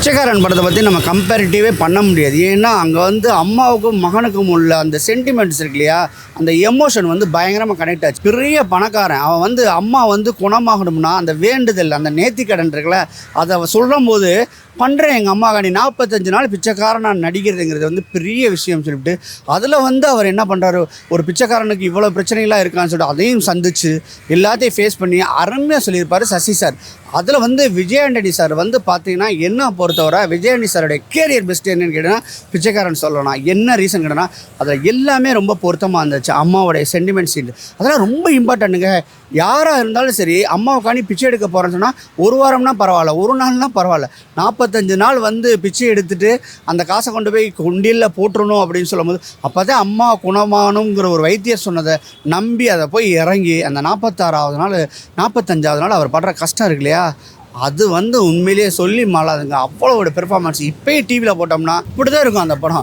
பிச்சைக்காரன் படத்தை பற்றி நம்ம கம்பேரிட்டிவே பண்ண முடியாது. ஏன்னா அங்கே வந்து அம்மாவுக்கும் மகனுக்கும் உள்ள அந்த சென்டிமெண்ட்ஸ் இருக்கு இல்லையா, அந்த எமோஷன் வந்து பயங்கரமாக கனெக்ட் ஆச்சு. பெரிய பணக்காரன் அவன் வந்து அம்மா வந்து குணமாகணும்னா அந்த வேண்டுதல், அந்த நேர்த்திக்கடன் இருக்குல்ல, அதை சொல்லும் போது பண்ணுறேன் எங்கள் அம்மா காணி 45 நாள் பிச்சைக்காரன் நான் நடிக்கிறதுங்கிறது வந்து பெரிய விஷயம் சொல்லிவிட்டு அதில் வந்து அவர் என்ன பண்ணுறாரு, ஒரு பிச்சைக்காரனுக்கு இவ்வளோ பிரச்சனைகளாக இருக்கான்னு சொல்லிட்டு அதையும் சந்தித்து எல்லாத்தையும் ஃபேஸ் பண்ணி அருமையாக சொல்லியிருப்பார் சசி சார். அதில் வந்து விஜய் ஆண்டனி சார் வந்து பார்த்தீங்கன்னா என்ன பொறுத்தவரை விஜய் ஆண்டனி சாரோடைய கேரியர் பெஸ்ட் என்னன்னு கேட்டால் பிச்சைக்காரன் சொல்லலாம். என்ன ரீசன் கேட்டோன்னா அதில் எல்லாமே ரொம்ப பொருத்தமாக இருந்துச்சு. அம்மாவோடைய சென்டிமெண்ட் சீன் அதெல்லாம் ரொம்ப இம்பார்ட்டண்ட்டுங்க. யாராக இருந்தாலும் சரி அம்மாவுக்காண்டி பிச்சை எடுக்க போகிறேன்னு சொன்னால் ஒரு வாரம்னா பரவாயில்ல, ஒரு நாள்னா பரவாயில்ல, 45 நாள் வந்து பிச்சை எடுத்துகிட்டு அந்த காசை கொண்டு போய் குண்டியில் போட்டுருணும் அப்படின்னு சொல்லும்போது அப்போ தான் அம்மா குணமானுங்கிற ஒரு வைத்தியர் சொன்னதை நம்பி அதை போய் இறங்கி அந்த 46வது நாள் 45வது நாள் அவர் படுற கஷ்டம் இருக்கு இல்லையா, அது வந்து உண்மையிலேயே சொல்லி மாளாதுங்க. அவ்வளோ ஒரு பெர்ஃபார்மன்ஸ். இப்போயே டிவியில் போட்டோம்னா இப்படி தான் இருக்கும் அந்த படம்.